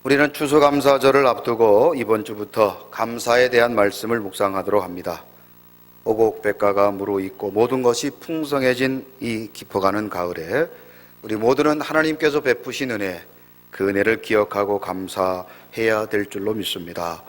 우리는 추수감사절을 앞두고 이번 주부터 감사에 대한 말씀을 묵상하도록 합니다. 오곡백과가 무르익고 모든 것이 풍성해진 이 깊어가는 가을에 우리 모두는 하나님께서 베푸신 은혜, 그 은혜를 기억하고 감사해야 될 줄로 믿습니다.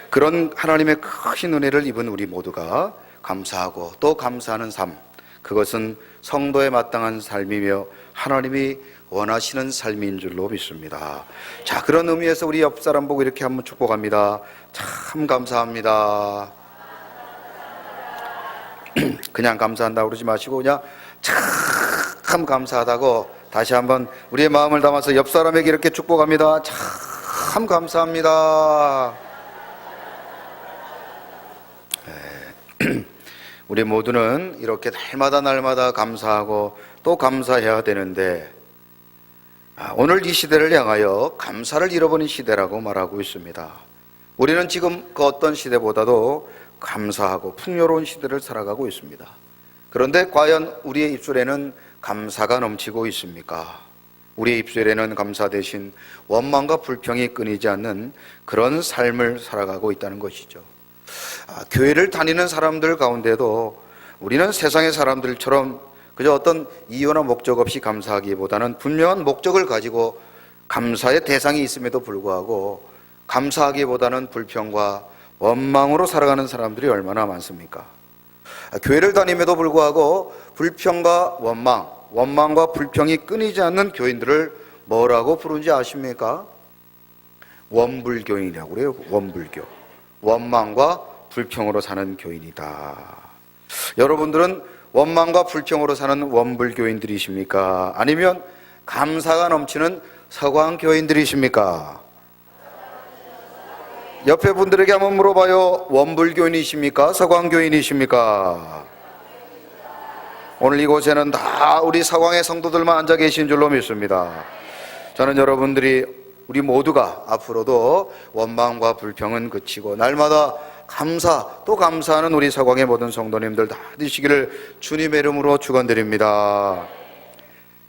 그런 하나님의 크신 은혜를 입은 우리 모두가 감사하고 또 감사하는 삶, 그것은 성도에 마땅한 삶이며 하나님이 원하시는 삶인 줄로 믿습니다. 자, 그런 의미에서 우리 옆 사람 보고 이렇게 한번 축복합니다. 참 감사합니다. 그냥 감사한다고 그러지 마시고 그냥 참 감사하다고 다시 한번 우리의 마음을 담아서 옆 사람에게 이렇게 축복합니다. 참 감사합니다. 우리 모두는 이렇게 날마다 감사하고 또 감사해야 되는데 오늘 이 시대를 향하여 감사를 잃어버린 시대라고 말하고 있습니다. 우리는 지금 그 어떤 시대보다도 감사하고 풍요로운 시대를 살아가고 있습니다. 그런데 과연 우리의 입술에는 감사가 넘치고 있습니까? 우리의 입술에는 감사 대신 원망과 불평이 끊이지 않는 그런 삶을 살아가고 있다는 것이죠. 교회를 다니는 사람들 가운데도 우리는 세상의 사람들처럼 그저 어떤 이유나 목적 없이 감사하기보다는 분명한 목적을 가지고 감사의 대상이 있음에도 불구하고 감사하기보다는 불평과 원망으로 살아가는 사람들이 얼마나 많습니까? 교회를 다님에도 불구하고 불평과 원망과 불평이 끊이지 않는 교인들을 뭐라고 부르는지 아십니까? 원불교인이라고 그래요. 원불교. 원망과 불평으로 사는 교인이다. 여러분들은 원망과 불평으로 사는 원불교인들이십니까? 아니면 감사가 넘치는 서광교인들이십니까? 옆에 분들에게 한번 물어봐요. 원불교인이십니까? 서광교인이십니까? 오늘 이곳에는 다 우리 서광의 성도들만 앉아 계신 줄로 믿습니다. 저는 여러분들이 우리 모두가 앞으로도 원망과 불평은 그치고 날마다 감사 또 감사하는 우리 서광의 모든 성도님들 다 되시기를 주님의 이름으로 축원드립니다.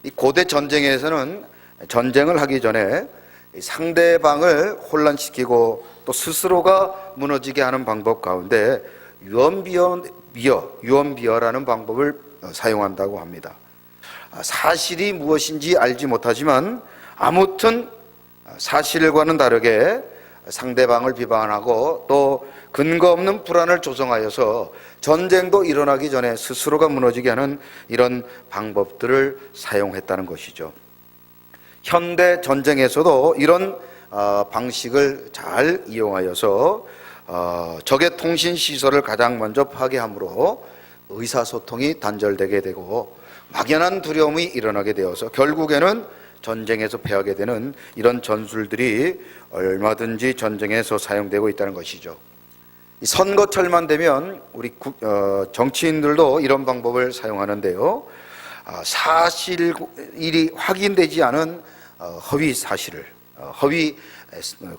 이 고대 전쟁에서는 전쟁을 하기 전에 상대방을 혼란시키고 또 스스로가 무너지게 하는 방법 가운데 유언비어라는 방법을 사용한다고 합니다. 사실이 무엇인지 알지 못하지만 아무튼 사실과는 다르게 상대방을 비방하고 또 근거 없는 불안을 조성하여서 전쟁도 일어나기 전에 스스로가 무너지게 하는 이런 방법들을 사용했다는 것이죠. 현대 전쟁에서도 이런 방식을 잘 이용하여서 적의 통신 시설을 가장 먼저 파괴함으로 의사소통이 단절되게 되고 막연한 두려움이 일어나게 되어서 결국에는 전쟁에서 패하게 되는 이런 전술들이 얼마든지 전쟁에서 사용되고 있다는 것이죠. 선거철만 되면 우리 정치인들도 이런 방법을 사용하는데요. 사실이 확인되지 않은 허위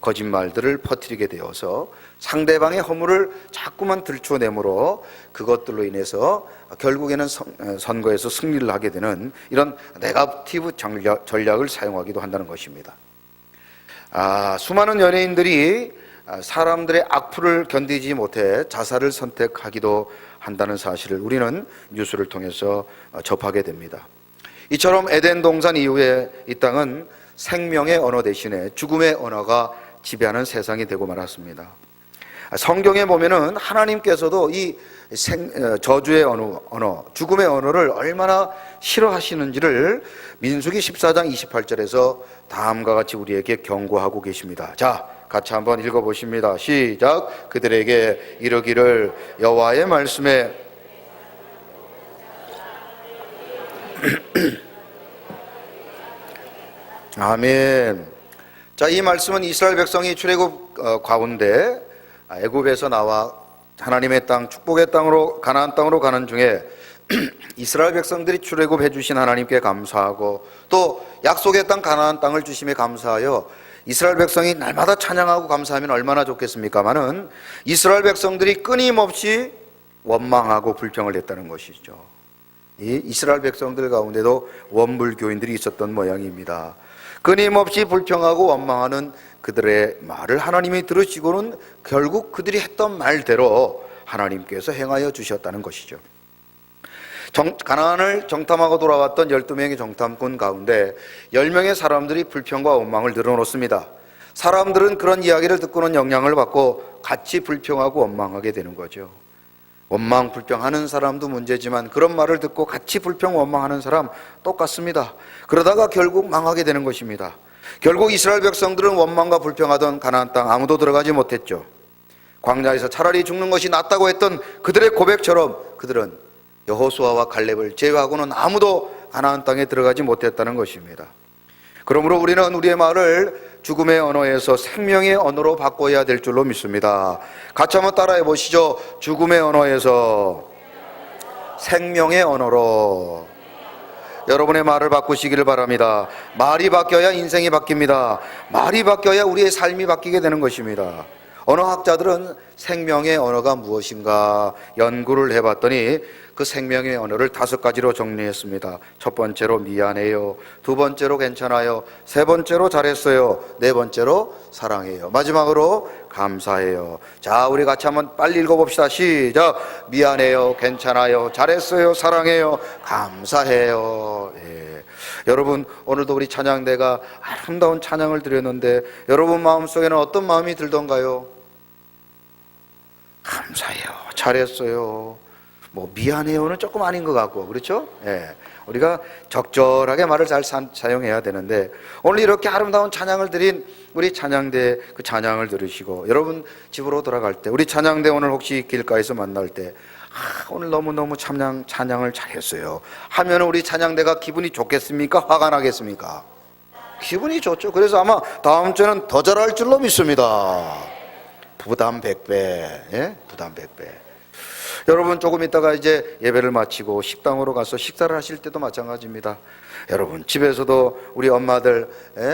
거짓말들을 퍼뜨리게 되어서 상대방의 허물을 자꾸만 들춰내므로 그것들로 인해서 결국에는 선거에서 승리를 하게 되는 이런 네거티브 전략을 사용하기도 한다는 것입니다. 수많은 연예인들이 사람들의 악플을 견디지 못해 자살을 선택하기도 한다는 사실을 우리는 뉴스를 통해서 접하게 됩니다. 이처럼 에덴 동산 이후에 이 땅은 생명의 언어 대신에 죽음의 언어가 지배하는 세상이 되고 말았습니다. 성경에 보면은 하나님께서도 이 저주의 언어, 죽음의 언어를 얼마나 싫어하시는지를 민수기 14장 28절에서 다음과 같이 우리에게 경고하고 계십니다. 자, 같이 한번 읽어보십니다. 시작. 그들에게 이르기를 여호와의 말씀에 아멘. 자, 이 말씀은 이스라엘 백성이 출애굽 가운데 애굽에서 나와 하나님의 땅, 축복의 땅으로 가나안 땅으로 가는 중에 이스라엘 백성들이 출애굽해 주신 하나님께 감사하고 또 약속의 땅 가나안 땅을 주심에 감사하여 이스라엘 백성이 날마다 찬양하고 감사하면 얼마나 좋겠습니까마는 이스라엘 백성들이 끊임없이 원망하고 불평을 했다는 것이죠. 이 이스라엘 백성들 가운데도 원불교인들이 있었던 모양입니다. 끊임없이 불평하고 원망하는 그들의 말을 하나님이 들으시고는 결국 그들이 했던 말대로 하나님께서 행하여 주셨다는 것이죠. 가나안을 정탐하고 돌아왔던 12명의 정탐꾼 가운데 10명의 사람들이 불평과 원망을 늘어놓습니다. 사람들은 그런 이야기를 듣고는 영향을 받고 같이 불평하고 원망하게 되는 거죠. 원망, 불평하는 사람도 문제지만 그런 말을 듣고 같이 불평, 원망하는 사람 똑같습니다. 그러다가 결국 망하게 되는 것입니다. 결국 이스라엘 백성들은 원망과 불평하던 가나안 땅 아무도 들어가지 못했죠. 광야에서 차라리 죽는 것이 낫다고 했던 그들의 고백처럼 그들은 여호수아와 갈렙을 제외하고는 아무도 가나안 땅에 들어가지 못했다는 것입니다. 그러므로 우리는 우리의 말을 죽음의 언어에서 생명의 언어로 바꿔야 될 줄로 믿습니다. 같이 한번 따라해 보시죠. 죽음의 언어에서 생명의 언어로. 여러분의 말을 바꾸시기를 바랍니다. 말이 바뀌어야 인생이 바뀝니다. 말이 바뀌어야 우리의 삶이 바뀌게 되는 것입니다. 언어학자들은 생명의 언어가 무엇인가 연구를 해봤더니 그 생명의 언어를 5가지로 정리했습니다. 첫 번째로 미안해요, 두 번째로 괜찮아요, 세 번째로 잘했어요, 네 번째로 사랑해요, 마지막으로 감사해요. 자, 우리 같이 한번 빨리 읽어봅시다. 시작. 미안해요, 괜찮아요, 잘했어요, 사랑해요, 감사해요. 예. 여러분, 오늘도 우리 찬양대가 아름다운 찬양을 드렸는데 여러분 마음속에는 어떤 마음이 들던가요? 감사해요, 잘했어요, 뭐 미안해요는 조금 아닌 것 같고, 그렇죠? 예. 우리가 적절하게 말을 잘 사용해야 되는데 오늘 이렇게 아름다운 찬양을 드린 우리 찬양대 그 찬양을 들으시고 여러분 집으로 돌아갈 때 우리 찬양대 오늘 혹시 길가에서 만날 때 오늘 너무너무 찬양을 잘했어요 하면 우리 찬양대가 기분이 좋겠습니까? 화가 나겠습니까? 기분이 좋죠. 그래서 아마 다음 주에는 더 잘할 줄로 믿습니다. 부담 100배. 예? 부담 100배. 여러분 조금 있다가 이제 예배를 마치고 식당으로 가서 식사를 하실 때도 마찬가지입니다. 여러분 집에서도 우리 엄마들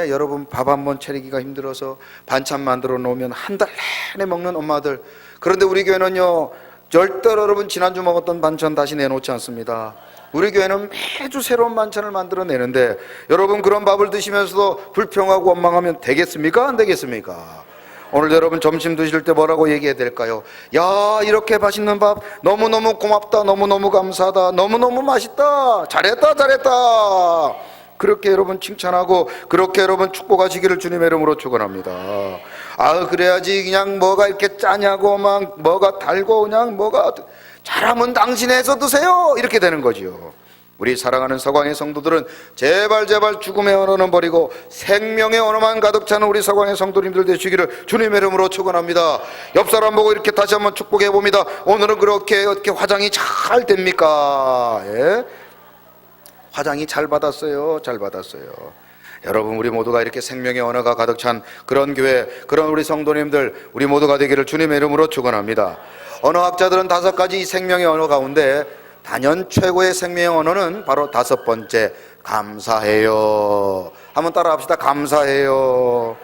여러분 밥 한 번 차리기가 힘들어서 반찬 만들어 놓으면 한 달 내내 먹는 엄마들. 그런데 우리 교회는요 절대로 여러분 지난주 먹었던 반찬 다시 내놓지 않습니다. 우리 교회는 매주 새로운 반찬을 만들어 내는데 여러분 그런 밥을 드시면서도 불평하고 원망하면 되겠습니까? 안 되겠습니까? 오늘 여러분 점심 드실 때 뭐라고 얘기해야 될까요? 야, 이렇게 맛있는 밥 너무너무 고맙다, 너무너무 감사하다, 너무너무 맛있다, 잘했다, 잘했다. 그렇게 여러분 칭찬하고 그렇게 여러분 축복하시기를 주님의 이름으로 축원합니다. 아, 그래야지 그냥 뭐가 이렇게 짜냐고 막 뭐가 달고 그냥 뭐가 잘하면 당신에서 드세요 이렇게 되는 거지요. 우리 사랑하는 서광의 성도들은 제발 죽음의 언어는 버리고 생명의 언어만 가득 차는 우리 서광의 성도님들 되시기를 주님의 이름으로 축원합니다. 옆 사람 보고 이렇게 다시 한번 축복해 봅니다. 오늘은 그렇게 어떻게 화장이 잘 됩니까? 예? 화장이 잘 받았어요. 잘 받았어요. 여러분 우리 모두가 이렇게 생명의 언어가 가득 찬 그런 교회, 그런 우리 성도님들 우리 모두가 되기를 주님의 이름으로 축원합니다. 언어학자들은 5가지 생명의 언어 가운데 단연 최고의 생명의 언어는 바로 5번째 감사해요. 한번 따라 합시다. 감사해요.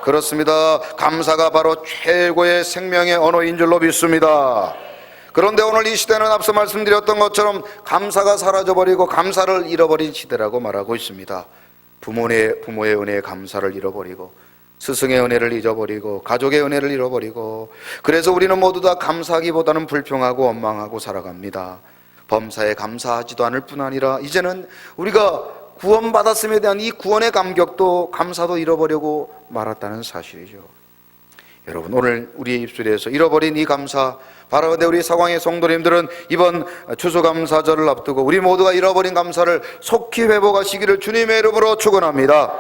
그렇습니다. 감사가 바로 최고의 생명의 언어인 줄로 믿습니다. 그런데 오늘 이 시대는 앞서 말씀드렸던 것처럼 감사가 사라져버리고 감사를 잃어버린 시대라고 말하고 있습니다. 부모의 은혜에 감사를 잃어버리고 스승의 은혜를 잊어버리고 가족의 은혜를 잃어버리고 그래서 우리는 모두 다 감사하기보다는 불평하고 원망하고 살아갑니다. 범사에 감사하지도 않을 뿐 아니라 이제는 우리가 구원받았음에 대한 이 구원의 감격도 감사도 잃어버리고 말았다는 사실이죠. 여러분 오늘 우리의 입술에서 잃어버린 이 감사, 바로 우리 서광의 성도님들은 이번 추수감사절을 앞두고 우리 모두가 잃어버린 감사를 속히 회복하시기를 주님의 이름으로 축원합니다.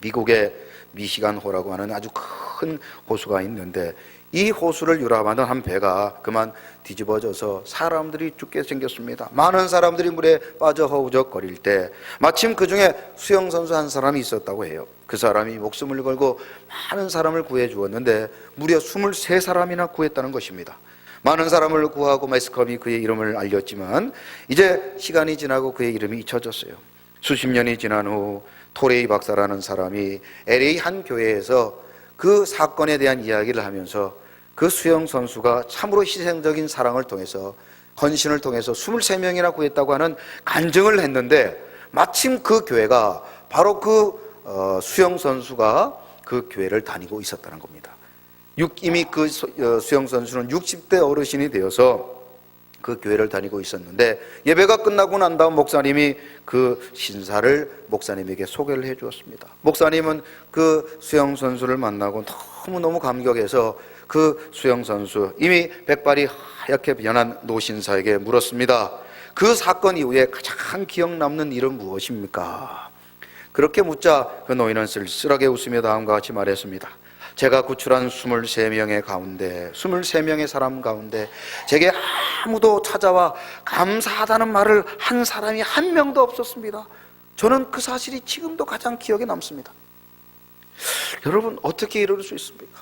미국의 미시간호라고 하는 아주 큰 호수가 있는데 이 호수를 유람하던 한 배가 그만 뒤집어져서 사람들이 죽게 생겼습니다. 많은 사람들이 물에 빠져 허우적거릴 때 마침 그 중에 수영선수 한 사람이 있었다고 해요. 그 사람이 목숨을 걸고 많은 사람을 구해 주었는데 무려 23사람이나 구했다는 것입니다. 많은 사람을 구하고 매스컴이 그의 이름을 알렸지만 이제 시간이 지나고 그의 이름이 잊혀졌어요. 수십 년이 지난 후 토레이 박사라는 사람이 LA 한 교회에서 그 사건에 대한 이야기를 하면서 그 수영 선수가 참으로 희생적인 사랑을 통해서 헌신을 통해서 23명이나 구했다고 하는 간증을 했는데 마침 그 교회가 바로 그 수영 선수가 그 교회를 다니고 있었다는 겁니다. 이미 그 수영 선수는 60대 어르신이 되어서 그 교회를 다니고 있었는데, 예배가 끝나고 난 다음 목사님이 그 신사를 목사님에게 소개를 해 주었습니다. 목사님은 그 수영 선수를 만나고 너무너무 감격해서 그 수영 선수, 이미 백발이 하얗게 변한 노신사에게 물었습니다. 그 사건 이후에 가장 기억 남는 일은 무엇입니까? 그렇게 묻자 그 노인은 쓸쓸하게 웃으며 다음과 같이 말했습니다. 제가 구출한 23명의 가운데, 23명의 사람 가운데 제게 아무도 찾아와 감사하다는 말을 한 사람이 한 명도 없었습니다. 저는 그 사실이 지금도 가장 기억에 남습니다. 여러분, 어떻게 이럴 수 있습니까?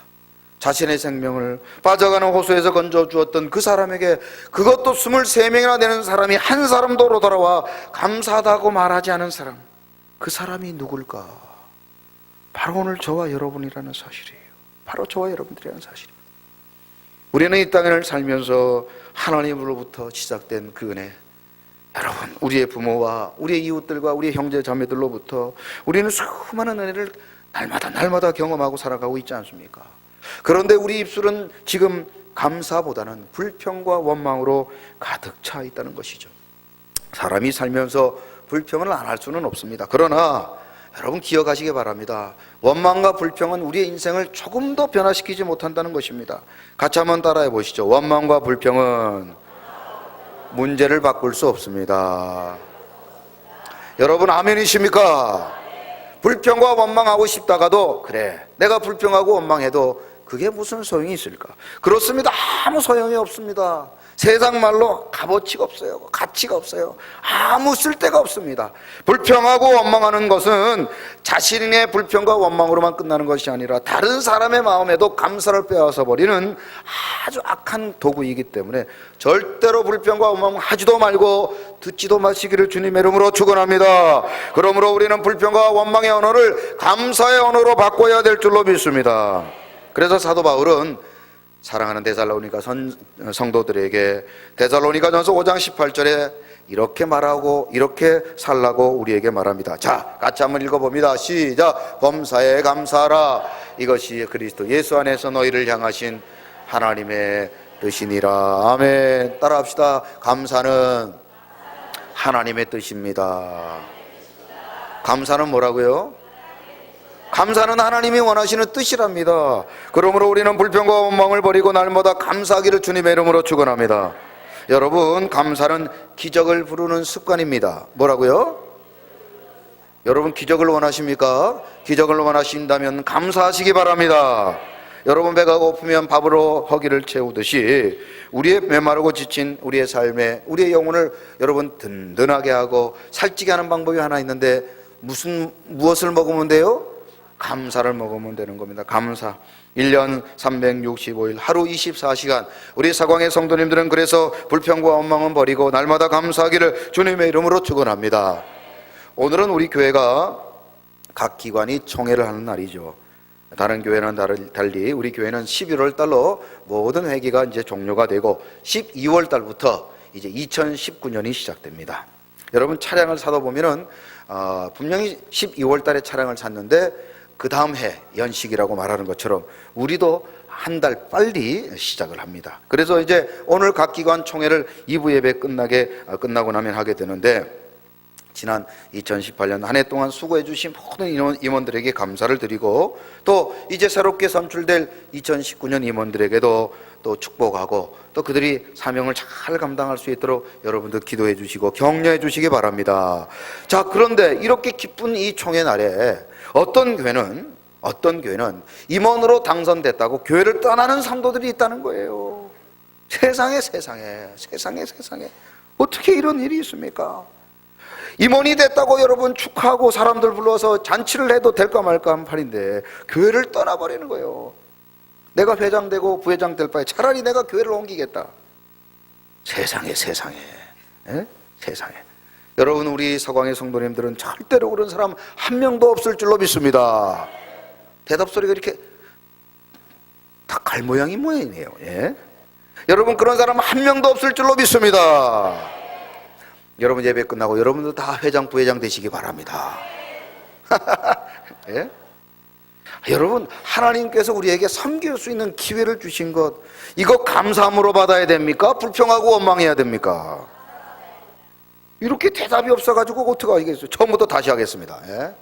자신의 생명을 빠져가는 호수에서 건져주었던 그 사람에게, 그것도 23명이나 되는 사람이 한 사람도 돌아와 감사하다고 말하지 않은 사람, 그 사람이 누굴까? 바로 오늘 저와 여러분이라는 사실이에요. 바로 저와 여러분들이라는 사실입니다. 우리는 이 땅을 살면서 하나님으로부터 시작된 그 은혜, 여러분, 우리의 부모와 우리의 이웃들과 우리의 형제 자매들로부터 우리는 수많은 은혜를 날마다 경험하고 살아가고 있지 않습니까? 그런데 우리 입술은 지금 감사보다는 불평과 원망으로 가득 차 있다는 것이죠. 사람이 살면서 불평을 안 할 수는 없습니다. 그러나 여러분, 기억하시기 바랍니다. 원망과 불평은 우리의 인생을 조금도 변화시키지 못한다는 것입니다. 같이 한번 따라해 보시죠. 원망과 불평은 문제를 바꿀 수 없습니다. 여러분, 아멘이십니까? 불평과 원망하고 싶다가도, 그래, 내가 불평하고 원망해도 그게 무슨 소용이 있을까? 그렇습니다. 아무 소용이 없습니다. 세상 말로 값어치가 없어요. 가치가 없어요. 아무 쓸데가 없습니다. 불평하고 원망하는 것은 자신의 불평과 원망으로만 끝나는 것이 아니라 다른 사람의 마음에도 감사를 빼앗아 버리는 아주 악한 도구이기 때문에 절대로 불평과 원망하지도 말고 듣지도 마시기를 주님의 이름으로 축원합니다. 그러므로 우리는 불평과 원망의 언어를 감사의 언어로 바꿔야 될 줄로 믿습니다. 그래서 사도 바울은 사랑하는 데살로니가 성도들에게 데살로니가전서 5장 18절에 이렇게 말하고 이렇게 살라고 우리에게 말합니다. 자, 같이 한번 읽어봅니다. 시작. 범사에 감사하라. 이것이 그리스도 예수 안에서 너희를 향하신 하나님의 뜻이니라. 아멘. 따라합시다. 감사는 하나님의 뜻입니다. 감사는 뭐라고요? 감사는 하나님이 원하시는 뜻이랍니다. 그러므로 우리는 불평과 원망을 버리고 날마다 감사하기를 주님의 이름으로 축원합니다. 여러분, 감사는 기적을 부르는 습관입니다. 뭐라고요? 여러분, 기적을 원하십니까? 기적을 원하신다면 감사하시기 바랍니다. 여러분, 배가 고프면 밥으로 허기를 채우듯이 우리의 메마르고 지친 우리의 삶에 우리의 영혼을 여러분 든든하게 하고 살찌게 하는 방법이 하나 있는데, 무엇을 먹으면 돼요? 감사를 먹으면 되는 겁니다. 감사. 1년 365일 하루 24시간 우리 사광의 성도님들은 그래서 불평과 원망은 버리고 날마다 감사하기를 주님의 이름으로 축원합니다. 오늘은 우리 교회가 각 기관이 총회를 하는 날이죠. 다른 교회는 달리 우리 교회는 11월 달로 모든 회기가 이제 종료가 되고 12월 달부터 이제 2019년이 시작됩니다. 여러분, 차량을 사다 보면은 분명히 12월 달에 차량을 샀는데 그 다음 해 연식이라고 말하는 것처럼 우리도 한 달 빨리 시작을 합니다. 그래서 이제 오늘 각 기관 총회를 2부 예배 끝나고 나면 하게 되는데, 지난 2018년 한 해 동안 수고해 주신 모든 임원들에게 감사를 드리고, 또 이제 새롭게 선출될 2019년 임원들에게도 또 축복하고, 또 그들이 사명을 잘 감당할 수 있도록 여러분들 기도해 주시고 격려해 주시기 바랍니다. 자, 그런데 이렇게 기쁜 이 총회 날에 어떤 교회는 임원으로 당선됐다고 교회를 떠나는 성도들이 있다는 거예요. 세상에 어떻게 이런 일이 있습니까? 임원이 됐다고 여러분 축하하고 사람들 불러서 잔치를 해도 될까 말까 한 판인데 교회를 떠나버리는 거예요. 내가 회장 되고 부회장 될 바에 차라리 내가 교회를 옮기겠다. 세상에. 여러분, 우리 서광의 성도님들은 절대로 그런 사람 한 명도 없을 줄로 믿습니다. 대답 소리가 이렇게 다 갈 모양이 모양이네요. 예? 여러분, 그런 사람 한 명도 없을 줄로 믿습니다. 여러분, 예배 끝나고 여러분도 다 회장 부회장 되시기 바랍니다. 예? 여러분, 하나님께서 우리에게 섬길 수 있는 기회를 주신 것, 이거 감사함으로 받아야 됩니까? 불평하고 원망해야 됩니까? 이렇게 대답이 없어가지고 어떻게 하겠어요? 처음부터 다시 하겠습니다. 예?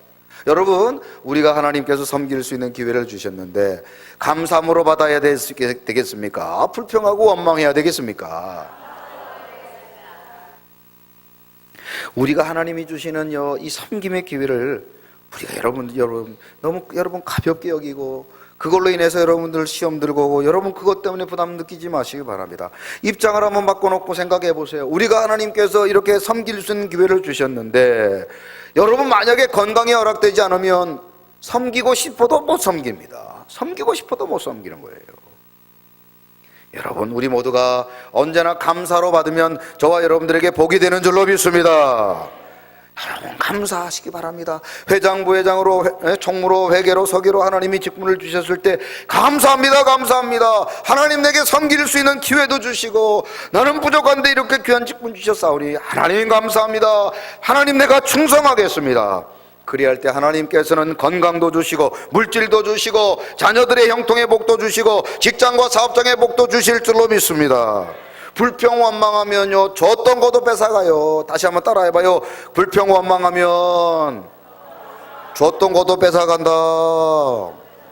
여러분, 우리가 하나님께서 섬길 수 있는 기회를 주셨는데 감사함으로 받아야 되겠습니까? 불평하고 원망해야 되겠습니까? 우리가 하나님이 주시는 이 섬김의 기회를 우리가 여러분 가볍게 여기고 그걸로 인해서 여러분들 시험 들고 오고 여러분 그것 때문에 부담 느끼지 마시기 바랍니다. 입장을 한번 바꿔놓고 생각해 보세요. 우리가 하나님께서 이렇게 섬길 수 있는 기회를 주셨는데 여러분 만약에 건강이 허락되지 않으면 섬기고 싶어도 못 섬깁니다. 섬기고 싶어도 못 섬기는 거예요. 여러분, 우리 모두가 언제나 감사로 받으면 저와 여러분들에게 복이 되는 줄로 믿습니다. 여러분, 감사하시기 바랍니다. 회장, 부회장으로, 총무로, 회계로, 서기로 하나님이 직분을 주셨을 때 감사합니다, 감사합니다. 하나님 내게 섬길 수 있는 기회도 주시고 나는 부족한데 이렇게 귀한 직분 주셨사오니 하나님 감사합니다. 하나님 내가 충성하겠습니다. 그리할 때 하나님께서는 건강도 주시고 물질도 주시고 자녀들의 형통의 복도 주시고 직장과 사업장의 복도 주실 줄로 믿습니다. 불평원망하면요 줬던 것도 뺏어가요. 다시 한번 따라해봐요. 불평원망하면 줬던 것도 뺏어간다.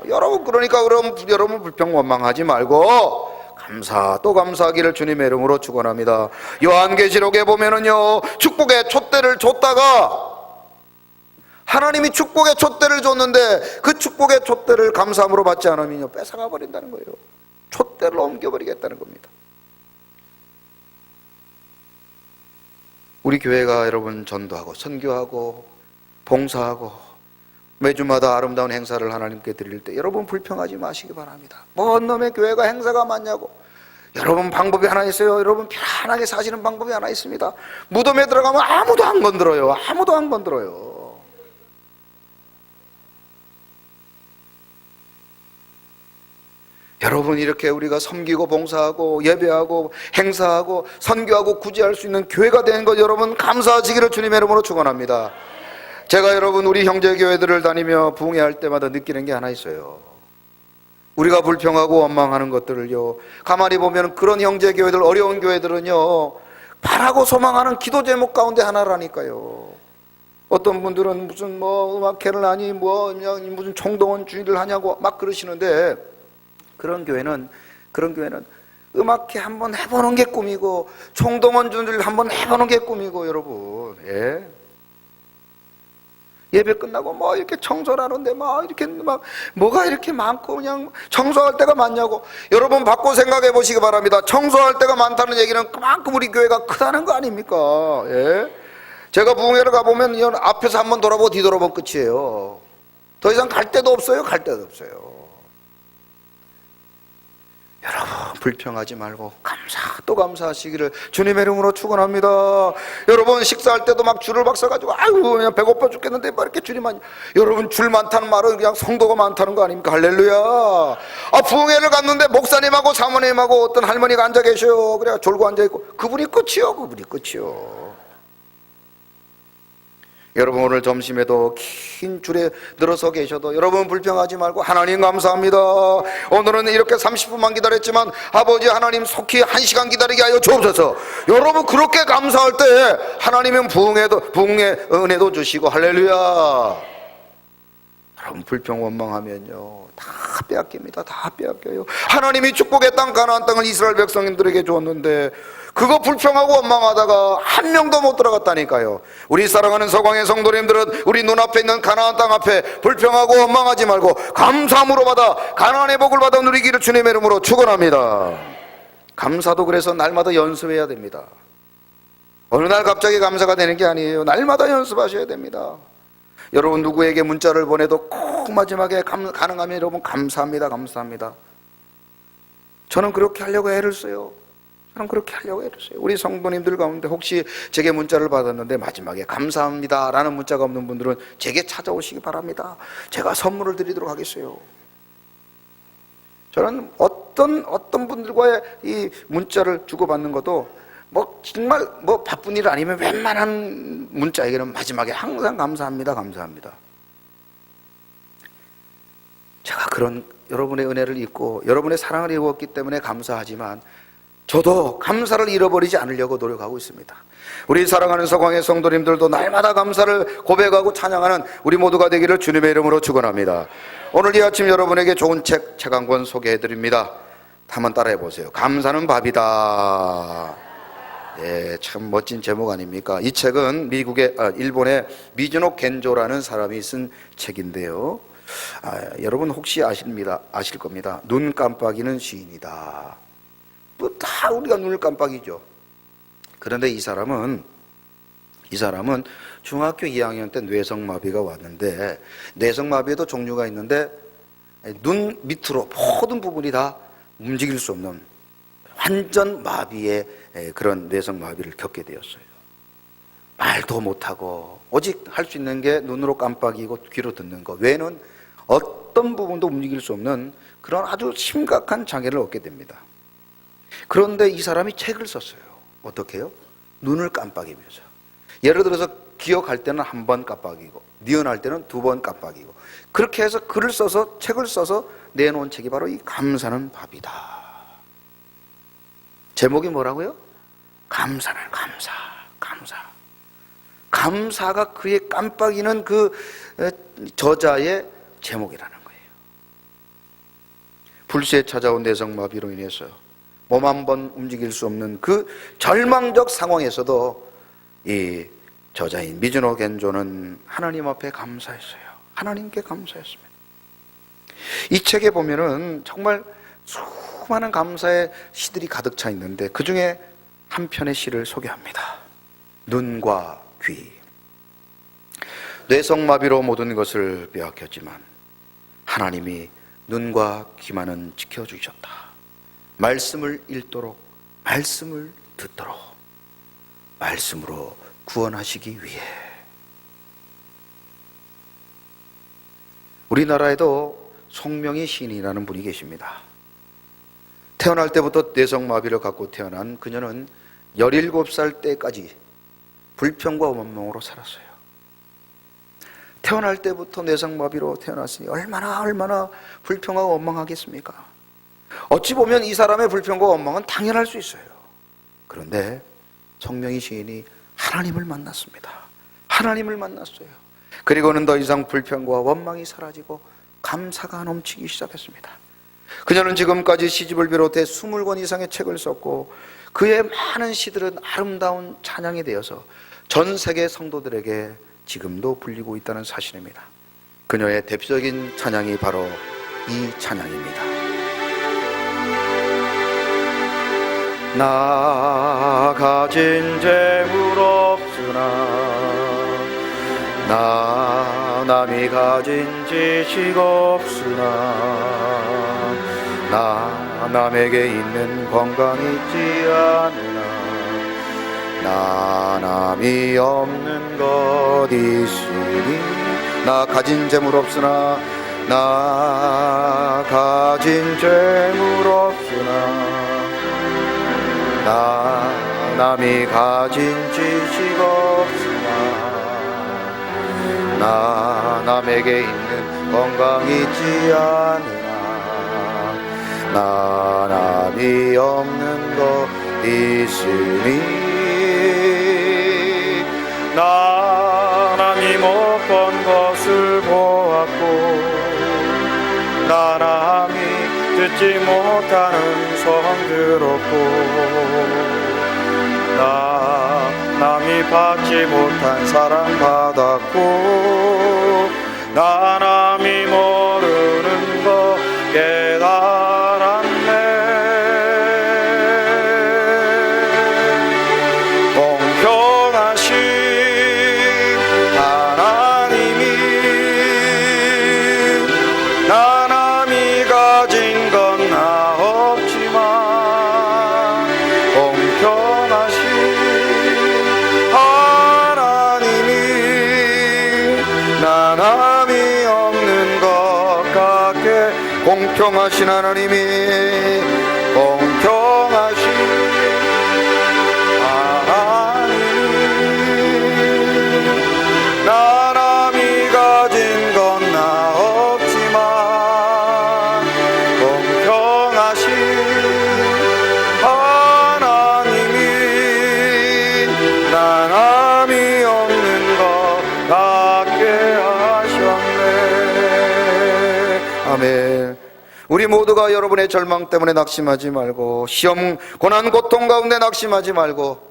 여러분, 그러니까 여러분 불평원망하지 말고 감사 또 감사하기를 주님의 이름으로 축원합니다. 요한계시록에 보면은요 축복의 촛대를 줬다가 하나님이 축복의 촛대를 줬는데 그 축복의 촛대를 감사함으로 받지 않으면 뺏어가 버린다는 거예요. 촛대를 옮겨버리겠다는 겁니다. 우리 교회가 여러분 전도하고 선교하고 봉사하고 매주마다 아름다운 행사를 하나님께 드릴 때 여러분 불평하지 마시기 바랍니다. 뭔 놈의 교회가 행사가 많냐고. 여러분 방법이 하나 있어요. 여러분 편안하게 사시는 방법이 하나 있습니다. 무덤에 들어가면 아무도 안 건드려요. 아무도 안 건드려요. 여러분, 이렇게 우리가 섬기고 봉사하고 예배하고 행사하고 선교하고 구제할 수 있는 교회가 된 것 여러분 감사하시기를 주님의 이름으로 축원합니다. 제가 여러분 우리 형제교회들을 다니며 부흥회할 때마다 느끼는 게 하나 있어요. 우리가 불평하고 원망하는 것들을요 가만히 보면 그런 형제교회들, 어려운 교회들은요 바라고 소망하는 기도 제목 가운데 하나라니까요. 어떤 분들은 무슨 음악회를 하니 무슨 총동원 주의를 하냐고 막 그러시는데 그런 교회는 음악회 한번 해보는 게 꿈이고 총동원 준비를 한번 해보는 게 꿈이고 여러분, 예배 끝나고 이렇게 청소를 하는데 이렇게 뭐가 이렇게 많고 그냥 청소할 때가 많냐고. 여러분 바꿔 생각해 보시기 바랍니다. 청소할 때가 많다는 얘기는 그만큼 우리 교회가 크다는 거 아닙니까? 제가 부흥회를 가보면 앞에서 한번 돌아보고 뒤돌아보면 끝이에요. 더 이상 갈 데도 없어요. 갈 데도 없어요. 여러분 불평하지 말고 또 감사하시기를 주님의 이름으로 축원합니다. 여러분 식사할 때도 막 줄을 막 서가지고 아이고 그냥 배고파 죽겠는데 이렇게 줄이 많이. 여러분 줄 많다는 말은 그냥 성도가 많다는 거 아닙니까? 할렐루야. 부흥회를 갔는데 목사님하고 사모님하고 어떤 할머니가 앉아 계셔요. 그래 졸고 앉아 있고 그분이 끝이요. 여러분 오늘 점심에도 긴 줄에 늘어서 계셔도 여러분 불평하지 말고 하나님 감사합니다. 오늘은 이렇게 30분만 기다렸지만 아버지 하나님 속히 1시간 기다리게 하여 주옵소서. 여러분 그렇게 감사할 때 하나님은 부흥의 은혜도 주시고 할렐루야. 여러분 불평 원망하면요 다 빼앗깁니다. 다 빼앗겨요. 하나님이 축복의 땅 가나안 땅을 이스라엘 백성들에게 줬는데 그거 불평하고 원망하다가 한 명도 못 들어갔다니까요. 우리 사랑하는 서광의 성도님들은 우리 눈앞에 있는 가나안 땅 앞에 불평하고 원망하지 말고 감사함으로 받아 가나안의 복을 받아 누리기를 주님의 이름으로 축원합니다. 감사도 그래서 날마다 연습해야 됩니다. 어느 날 갑자기 감사가 되는 게 아니에요. 날마다 연습하셔야 됩니다. 여러분 누구에게 문자를 보내도 꼭 마지막에 가능하면 여러분 감사합니다. 저는 그렇게 하려고 애를 써요. 우리 성도님들 가운데 혹시 제게 문자를 받았는데 마지막에 감사합니다 라는 문자가 없는 분들은 제게 찾아오시기 바랍니다. 제가 선물을 드리도록 하겠어요. 저는 어떤 분들과의 이 문자를 주고받는 것도 정말 바쁜 일 아니면 웬만한 문자에게는 마지막에 항상 감사합니다. 제가 그런 여러분의 은혜를 입고 여러분의 사랑을 입었기 때문에 감사하지만 저도 감사를 잃어버리지 않으려고 노력하고 있습니다. 우리 사랑하는 서광의 성도님들도 날마다 감사를 고백하고 찬양하는 우리 모두가 되기를 주님의 이름으로 축원합니다. 오늘 이 아침 여러분에게 좋은 책 한 권 소개해드립니다. 한번 따라해 보세요. 감사는 밥이다. 예, 참 멋진 제목 아닙니까? 이 책은 일본의 미즈노 겐조라는 사람이 쓴 책인데요. 여러분 혹시 아실 겁니다. 눈 깜빡이는 시인이다. 뭐 다 우리가 눈을 깜빡이죠. 그런데 이 사람은 중학교 2학년 때 뇌성마비가 왔는데, 뇌성마비에도 종류가 있는데 눈 밑으로 모든 부분이 다 움직일 수 없는 완전 마비의 그런 뇌성마비를 겪게 되었어요. 말도 못하고 오직 할 수 있는 게 눈으로 깜빡이고 귀로 듣는 것 외에는 어떤 부분도 움직일 수 없는 그런 아주 심각한 장애를 얻게 됩니다. 그런데 이 사람이 책을 썼어요. 어떻게 해요? 눈을 깜빡이면서. 예를 들어서 기억할 때는 한 번 깜빡이고 니은할 때는 2번 깜빡이고, 그렇게 해서 책을 써서 내놓은 책이 바로 이 감사는 밥이다. 제목이 뭐라고요? 감사는 감사. 감사가 그의 깜빡이는 그 저자의 제목이라는 거예요. 불시에 찾아온 뇌성마비로 인해서 몸 한 번 움직일 수 없는 그 절망적 상황에서도 이 저자인 미즈노 겐조는 하나님 앞에 감사했어요. 하나님께 감사했습니다. 이 책에 보면은 정말 수많은 감사의 시들이 가득 차 있는데 그 중에 한 편의 시를 소개합니다. 눈과 귀. 뇌성마비로 모든 것을 빼앗겼지만 하나님이 눈과 귀만은 지켜주셨다. 말씀을 읽도록, 말씀을 듣도록, 말씀으로 구원하시기 위해. 우리나라에도 송명희 시인이라는 분이 계십니다. 태어날 때부터 뇌성마비를 갖고 태어난 그녀는 17살 때까지 불평과 원망으로 살았어요. 태어날 때부터 뇌성마비로 태어났으니 얼마나 불평하고 원망하겠습니까? 어찌 보면 이 사람의 불평과 원망은 당연할 수 있어요. 그런데 송명희 시인이 하나님을 만났습니다. 하나님을 만났어요. 그리고는 더 이상 불평과 원망이 사라지고 감사가 넘치기 시작했습니다. 그녀는 지금까지 시집을 비롯해 20권 이상의 책을 썼고 그의 많은 시들은 아름다운 찬양이 되어서 전 세계 성도들에게 지금도 불리고 있다는 사실입니다. 그녀의 대표적인 찬양이 바로 이 찬양입니다. 나 가진 재물 없으나 나 남이 가진 지식 없으나 나 남에게 있는 건강 있지 않으나 나 남이 없는 것 있으니 나 가진 재물 없으나 나 가진 재물 없으나 나 남이 가진 지식 없으나 나 남에게 있는 건강 있지 않으나 나 남이 없는 것 있으니 나 남이 못 본 것을 보았고 나 남이 듣지 못하는 소원 들었고 나 남이 받지 못한 사랑 받았고 나 남이 모르는 거 깨달았네. 공평하신 하나님이 나 남이 가진 건 나 없지만 공평하신 하나님이 나 남이 없는 것 같게 공평하신 하나님이 공평하신 하나님이 나 남이 가진 건 나 없지만 아멘. 우리 모두가 여러분의 절망 때문에 낙심하지 말고, 시험, 고난, 고통 가운데 낙심하지 말고,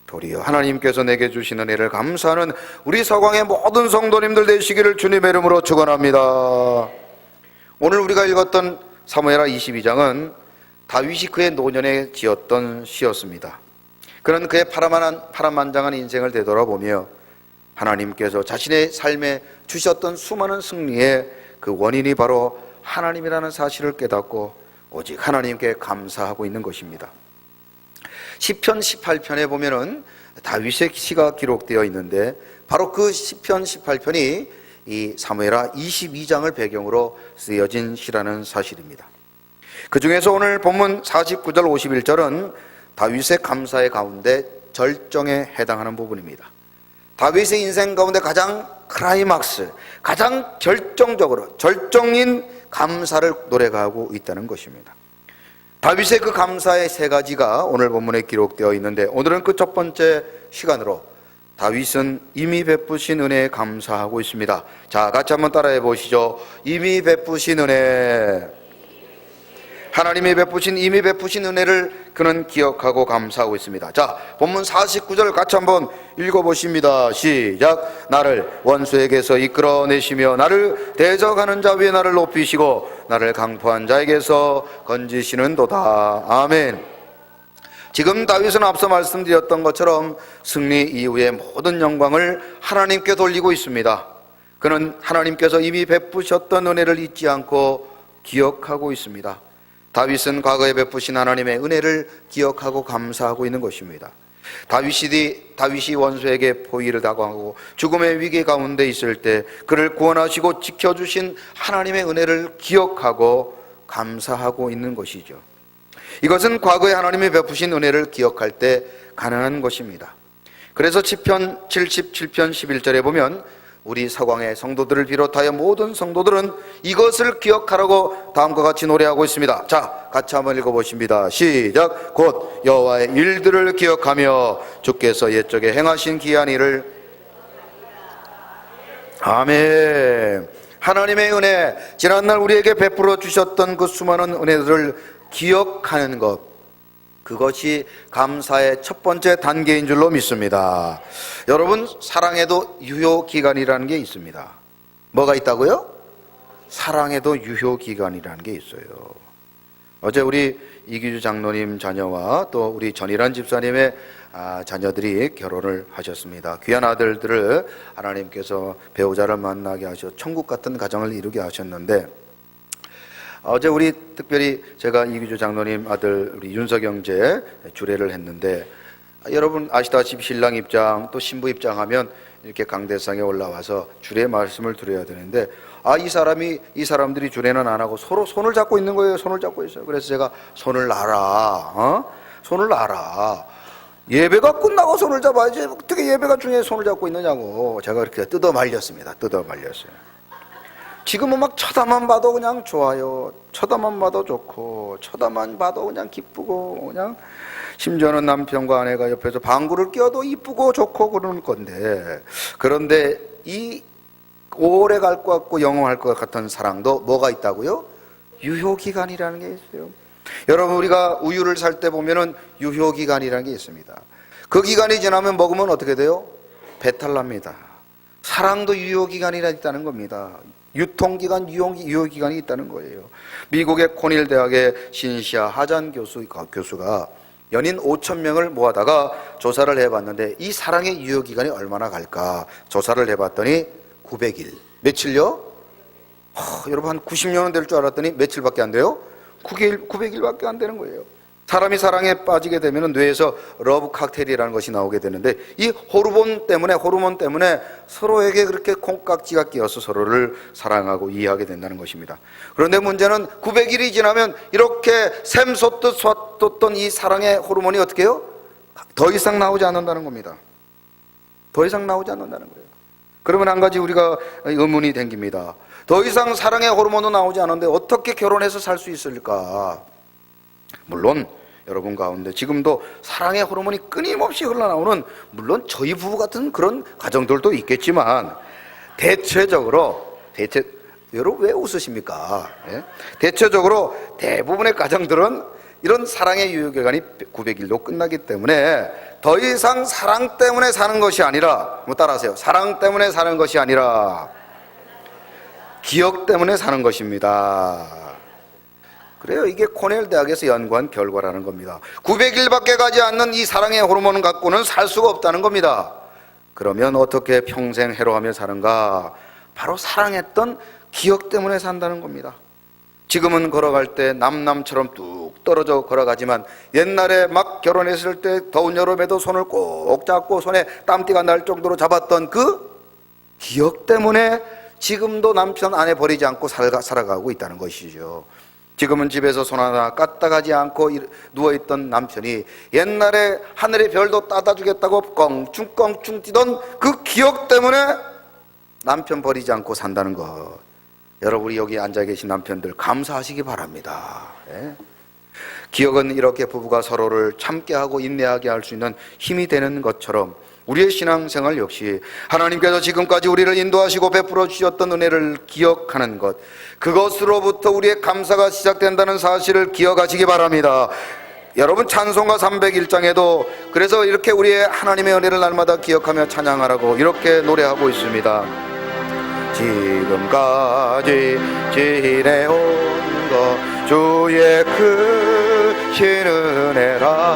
도리어 하나님께서 내게 주신 은혜를 감사하는 우리 서강의 모든 성도님들 되시기를 주님의 이름으로 축원합니다. 오늘 우리가 읽었던 사무엘하 22장은 다윗이 그의 노년에 지었던 시였습니다. 그런 그의 파란만장한 인생을 되돌아보며 하나님께서 자신의 삶에 주셨던 수많은 승리의 그 원인이 바로 하나님이라는 사실을 깨닫고 오직 하나님께 감사하고 있는 것입니다. 시편 18편에 보면은 다윗의 시가 기록되어 있는데 바로 그 시편 18편이 이 사무엘하 22장을 배경으로 쓰여진 시라는 사실입니다. 그 중에서 오늘 본문 49절 51절은 다윗의 감사의 가운데 절정에 해당하는 부분입니다. 다윗의 인생 가운데 가장 클라이막스, 가장 결정적으로 절정인 감사를 노래하고 있다는 것입니다. 다윗의 그 감사의 세 가지가 오늘 본문에 기록되어 있는데 오늘은 그 첫 번째 시간으로 다윗은 이미 베푸신 은혜에 감사하고 있습니다. 자, 같이 한번 따라해 보시죠. 이미 베푸신 은혜. 하나님이 이미 베푸신 은혜를 그는 기억하고 감사하고 있습니다. 자, 본문 49절 같이 한번 읽어보십니다. 시작. 나를 원수에게서 이끌어내시며 나를 대적하는 자 위에 나를 높이시고 나를 강포한 자에게서 건지시는도다. 아멘. 지금 다윗은 앞서 말씀드렸던 것처럼 승리 이후의 모든 영광을 하나님께 돌리고 있습니다. 그는 하나님께서 이미 베푸셨던 은혜를 잊지 않고 기억하고 있습니다. 다윗은 과거에 베푸신 하나님의 은혜를 기억하고 감사하고 있는 것입니다. 다윗이 원수에게 포위를 당하고 죽음의 위기 가운데 있을 때 그를 구원하시고 지켜주신 하나님의 은혜를 기억하고 감사하고 있는 것이죠. 이것은 과거에 하나님이 베푸신 은혜를 기억할 때 가능한 것입니다. 그래서 시편 77편 11절에 보면 우리 서광의 성도들을 비롯하여 모든 성도들은 이것을 기억하라고 다음과 같이 노래하고 있습니다. 자, 같이 한번 읽어보십니다. 시작. 곧 여호와의 일들을 기억하며 주께서 옛적에 행하신 기이한 일을. 아멘. 하나님의 은혜, 지난날 우리에게 베풀어 주셨던 그 수많은 은혜들을 기억하는 것, 그것이 감사의 첫 번째 단계인 줄로 믿습니다. 여러분, 사랑에도 유효기간이라는 게 있습니다. 뭐가 있다고요? 사랑에도 유효기간이라는 게 있어요. 어제 우리 이기주 장로님 자녀와 또 우리 전일환 집사님의 자녀들이 결혼을 하셨습니다. 귀한 아들들을 하나님께서 배우자를 만나게 하셔 천국 같은 가정을 이루게 하셨는데, 어제 우리 특별히 제가 이기주 장로님 아들 우리 윤석영제 주례를 했는데, 여러분 아시다시피 신랑 입장 또 신부 입장하면 이렇게 강대상에 올라와서 주례 말씀을 드려야 되는데, 이 사람들이 주례는 안 하고 서로 손을 잡고 있는 거예요. 손을 잡고 있어요. 그래서 제가 손을 놔라, 손을 놔라. 예배가 끝나고 손을 잡아야지 어떻게 예배가 중에 손을 잡고 있느냐고 제가 그렇게 뜯어 말렸습니다. 뜯어 말렸어요. 지금은 막 쳐다만 봐도 그냥 좋아요. 쳐다만 봐도 좋고, 쳐다만 봐도 그냥 기쁘고, 그냥 심지어는 남편과 아내가 옆에서 방구를 껴도 이쁘고 좋고 그러는 건데, 그런데 이 오래 갈 것 같고 영원할 것 같은 사랑도 뭐가 있다고요? 유효기간이라는 게 있어요. 여러분, 우리가 우유를 살 때 보면은 유효기간이라는 게 있습니다. 그 기간이 지나면 먹으면 어떻게 돼요? 배탈 납니다. 사랑도 유효기간이 있다는 겁니다. 유통기간, 유효기간이 있다는 거예요. 미국의 코닐 대학의 신시아 하잔 교수가 연인 5,000명을 모아다가 조사를 해봤는데 이 사랑의 유효기간이 얼마나 갈까 조사를 해봤더니 900일. 며칠요? 여러분, 한 90년은 될 줄 알았더니 며칠밖에 안 돼요? 900일밖에 안 되는 거예요. 사람이 사랑에 빠지게 되면 뇌에서 러브 칵테일이라는 것이 나오게 되는데, 이 호르몬 때문에 서로에게 그렇게 콩깍지가 끼어서 서로를 사랑하고 이해하게 된다는 것입니다. 그런데 문제는 900일이 지나면 이렇게 샘솟듯 솟던 이 사랑의 호르몬이 어떻게 해요? 더 이상 나오지 않는다는 겁니다. 더 이상 나오지 않는다는 거예요. 그러면 한 가지 우리가 의문이 생깁니다. 더 이상 사랑의 호르몬은 나오지 않는데 어떻게 결혼해서 살 수 있을까? 물론 여러분 가운데 지금도 사랑의 호르몬이 끊임없이 흘러나오는, 물론 저희 부부 같은 그런 가정들도 있겠지만 대체적으로 여러분 왜 웃으십니까? 예? 대체적으로 대부분의 가정들은 이런 사랑의 유효기간이 900일로 끝나기 때문에 더 이상 사랑 때문에 사는 것이 아니라, 뭐 따라하세요. 사랑 때문에 사는 것이 아니라 기억 때문에 사는 것입니다. 그래요. 이게 코넬 대학에서 연구한 결과라는 겁니다. 900일밖에 가지 않는 이 사랑의 호르몬을 갖고는 살 수가 없다는 겁니다. 그러면 어떻게 평생 해로하며 사는가? 바로 사랑했던 기억 때문에 산다는 겁니다. 지금은 걸어갈 때 남남처럼 뚝 떨어져 걸어가지만 옛날에 막 결혼했을 때 더운 여름에도 손을 꼭 잡고 손에 땀띠가 날 정도로 잡았던 그 기억 때문에 지금도 남편 아내 버리지 않고 살아가고 있다는 것이죠. 지금은 집에서 손 하나 까딱하지 않고 누워있던 남편이 옛날에 하늘의 별도 따다 주겠다고 껑충껑충 뛰던 그 기억 때문에 남편 버리지 않고 산다는 것, 여러분이 여기 앉아 계신 남편들 감사하시기 바랍니다. 예? 기억은 이렇게 부부가 서로를 참게하고 인내하게 할 수 있는 힘이 되는 것처럼 우리의 신앙생활 역시 하나님께서 지금까지 우리를 인도하시고 베풀어 주셨던 은혜를 기억하는 것, 그것으로부터 우리의 감사가 시작된다는 사실을 기억하시기 바랍니다. 여러분 찬송가 301장에도 그래서 이렇게 우리의 하나님의 은혜를 날마다 기억하며 찬양하라고 이렇게 노래하고 있습니다. 지금까지 지내온 것 주의 크신 은혜라,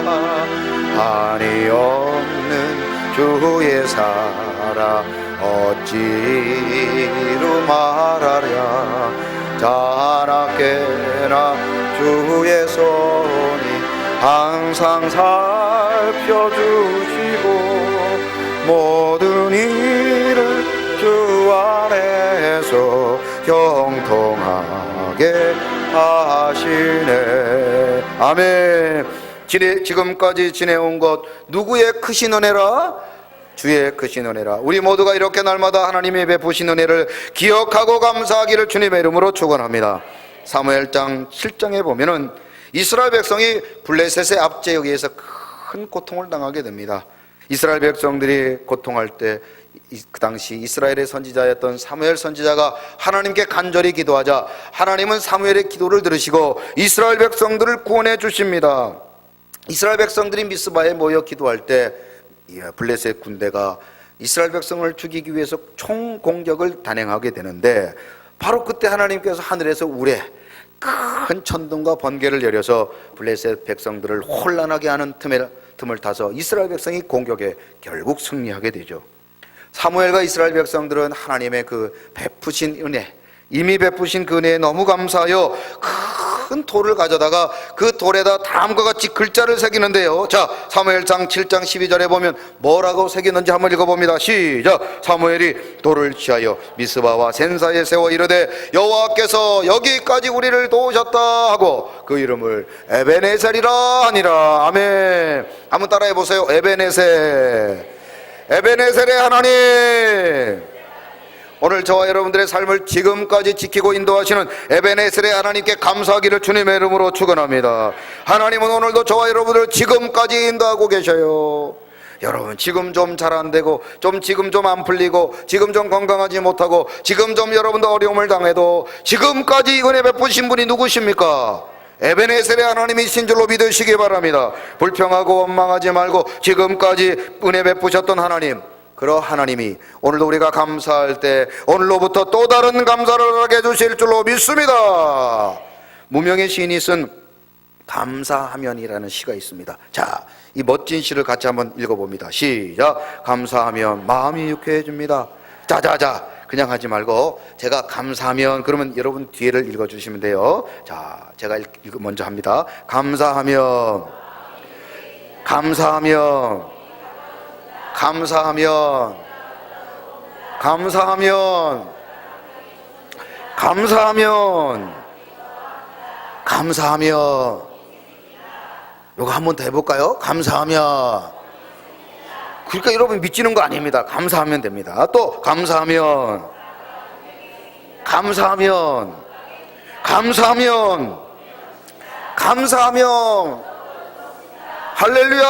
한이 없는 주의 사랑 어찌로 말하랴. 자나깨나 주의 손이 항상 살펴주시고 모든 일을 주 안에서 형통하게 하시네. 아멘. 지금까지 지내온 것 누구의 크신 은혜라? 주의 크신 은혜라. 우리 모두가 이렇게 날마다 하나님의 베푸신 은혜를 기억하고 감사하기를 주님의 이름으로 축원합니다. 사무엘장 7장에 보면은 이스라엘 백성이 블레셋의 압제에 의해서 큰 고통을 당하게 됩니다. 이스라엘 백성들이 고통할 때 그 당시 이스라엘의 선지자였던 사무엘 선지자가 하나님께 간절히 기도하자 하나님은 사무엘의 기도를 들으시고 이스라엘 백성들을 구원해 주십니다. 이스라엘 백성들이 미스바에 모여 기도할 때 블레셋 군대가 이스라엘 백성을 죽이기 위해서 총공격을 단행하게 되는데, 바로 그때 하나님께서 하늘에서 우레 큰 천둥과 번개를 내려서 블레셋 백성들을 혼란하게 하는 틈을 타서 이스라엘 백성이 공격에 결국 승리하게 되죠. 사무엘과 이스라엘 백성들은 하나님의 그 베푸신 은혜, 이미 베푸신 그 은혜에 너무 감사하여 큰 돌을 가져다가 그 돌에다 다음과 같이 글자를 새기는데요. 자, 사무엘상 7장 12절에 보면 뭐라고 새겼는지 한번 읽어봅니다. 시작. 사무엘이 돌을 취하여 미스바와 센사에 세워 이르되 여호와께서 여기까지 우리를 도우셨다 하고 그 이름을 에베네셀이라 하니라. 아멘. 한번 따라해 보세요. 에베네셀. 에베네셀의 하나님, 오늘 저와 여러분들의 삶을 지금까지 지키고 인도하시는 에베네셀의 하나님께 감사하기를 주님의 이름으로 축원합니다. 하나님은 오늘도 저와 여러분들을 지금까지 인도하고 계셔요. 여러분 지금 좀 잘 안 되고 지금 좀 안 풀리고 지금 좀 건강하지 못하고 지금 좀 여러분도 어려움을 당해도 지금까지 은혜 베푸신 분이 누구십니까? 에베네셀의 하나님이신 줄로 믿으시기 바랍니다. 불평하고 원망하지 말고 지금까지 은혜 베푸셨던 하나님, 그러 하나님이 오늘도 우리가 감사할 때 오늘로부터 또 다른 감사를 하게 해주실 줄로 믿습니다. 무명의 시인이 쓴 감사하면이라는 시가 있습니다. 자, 이 멋진 시를 같이 한번 읽어봅니다. 시작. 감사하면 마음이 유쾌해집니다. 자자자, 그냥 하지 말고 제가 감사하면 그러면 여러분 뒤에를 읽어주시면 돼요. 자, 제가 먼저 합니다. 감사하면, 감사하면, 감사하면, 감사하면, 감사하면, 감사하면. 이거 한 번 더 해볼까요? 감사하면. 그러니까 여러분 믿지는 거 아닙니다. 감사하면 됩니다. 또 감사하면, 감사하면, 감사하면, 감사하면. 할렐루야.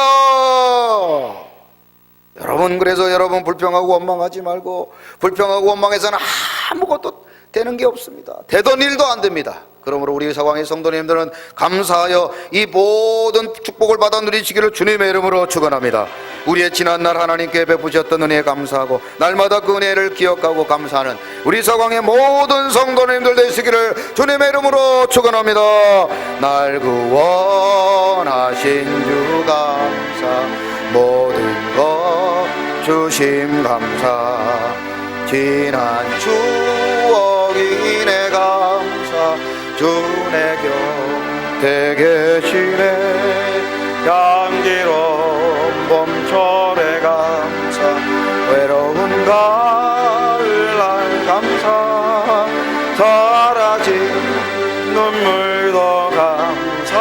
여러분, 그래서 여러분 불평하고 원망하지 말고, 불평하고 원망해서는 아무것도 되는 게 없습니다. 되던 일도 안 됩니다. 그러므로 우리 서광의 성도님들은 감사하여 이 모든 축복을 받아 누리시기를 주님의 이름으로 축원합니다. 우리의 지난날 하나님께 베푸셨던 은혜에 감사하고 날마다 그 은혜를 기억하고 감사하는 우리 서광의 모든 성도님들 되시기를 주님의 이름으로 축원합니다. 날 구원하신 주 감사, 모든 것 주심 감사, 지난 추억이 내 감사, 주 내 곁에 계시네. 향기로운 봄철에 감사, 외로운 가을날 감사, 사라진 눈물도 감사,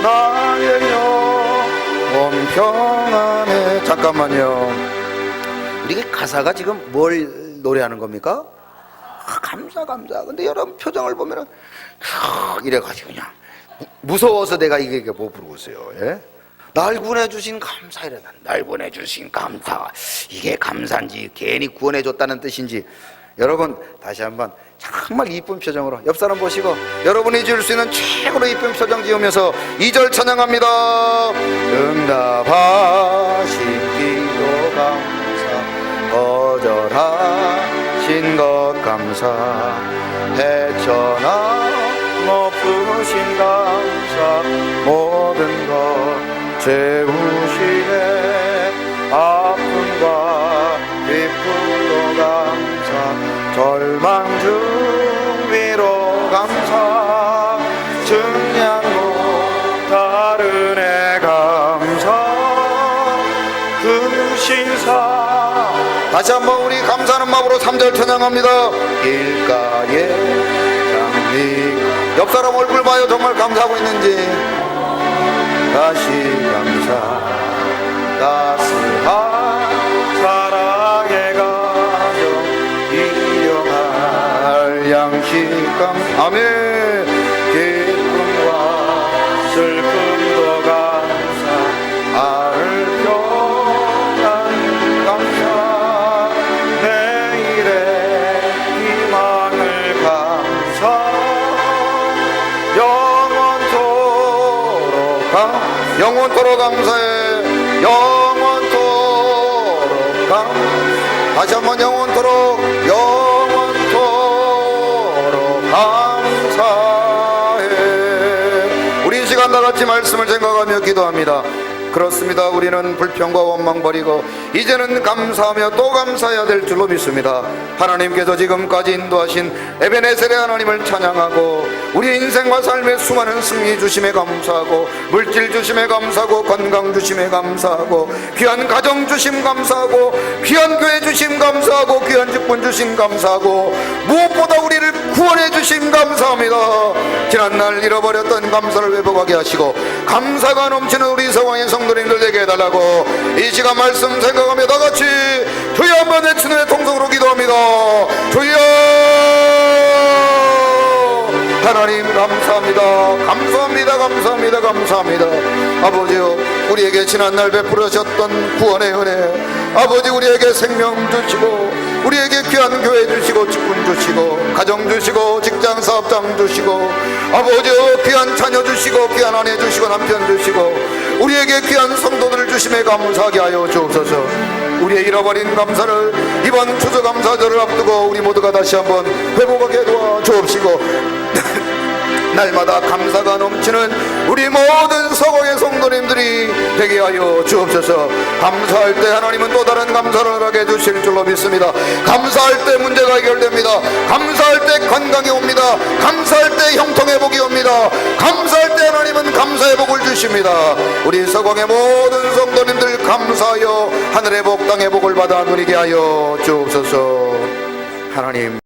나의 영혼 평안해. 잠깐만요, 이게 가사가 지금 뭘 노래하는 겁니까? 감사. 근데 여러분 표정을 보면은 이래가지고 그냥 무서워서 내가 이게 뭐 부르고 있어요. 예? 날 구원해주신 감사, 이래. 날 구원해주신 감사. 이게 감사인지 괜히 구원해줬다는 뜻인지, 여러분 다시 한번 정말 이쁜 표정으로 옆 사람 보시고 여러분이 지을 수 있는 최고로 이쁜 표정 지으면서 2절 찬양합니다. 응답하신 기도 감사, 거절하신 것 감사, 헤쳐나 높으신 감사, 모든 것 채우시네. 아픔과 기쁨도 감사, 절망 중 위로 감사, 증량도 다른 애 감사, 그 신사. 다시 한번 우리 감사하는 마음으로 3절 찬양합니다. 길가에 장미. 옆 사람 얼굴 봐요. 정말 감사하고 있는지. 다시 감사, 따스한 사랑의 가정, 일용할 양식감. 아멘. 기쁨과 슬픔도 감사, 아를 평안 감사, 내일의 희망을 감사, 영원토록 감사해. 영원토록 다시 한번 영원토록 감사해. 우리 이 시간 다같이 말씀을 생각하며 기도합니다. 그렇습니다. 우리는 불평과 원망 버리고 이제는 감사하며 또 감사해야 될 줄로 믿습니다. 하나님께서 지금까지 인도하신 에베네셀의 하나님을 찬양하고 우리 인생과 삶의 수많은 승리 주심에 감사하고 물질 주심에 감사하고 건강 주심에 감사하고 귀한 가정 주심 감사하고 귀한 교회 주심 감사하고 귀한 직분 주심 감사하고 무엇보다 우리를 구원해 주심 감사합니다. 지난날 잃어버렸던 감사를 회복하게 하시고 감사가 넘치는 우리 서광의 성도님들 되게 해달라고 이 시간 말씀 생각하며 다같이 주여 한번 외치는 통성으로 기도합니다. 주여. 하나님 감사합니다. 감사합니다. 아버지요, 우리에게 지난날 베풀으셨던 구원의 은혜, 아버지 우리에게 생명 주시고 우리에게 귀한 교회 주시고 직분 주시고 가정 주시고 직장 사업장 주시고 아버지요, 귀한 자녀 주시고 귀한 아내 주시고 남편 주시고 우리에게 귀한 성도들을 주심에 감사하게 하여 주옵소서. 우리의 잃어버린 감사를 이번 추수감사절을 앞두고 우리 모두가 다시 한번 회복하게 도와 주옵시고 날마다 감사가 넘치는 우리 모든 서광의 성도님들이 되게 하여 주옵소서. 감사할 때 하나님은 또 다른 감사를 하게 해주실 줄로 믿습니다. 감사할 때 문제가 해결됩니다. 감사할 때 건강이 옵니다. 감사할 때 형통의 복이 옵니다. 감사할 때 하나님은 감사의 복을 주십니다. 우리 서광의 모든 성도님들 감사하여 하늘의 복 땅의 복을 받아 누리게 하여 주옵소서. 하나님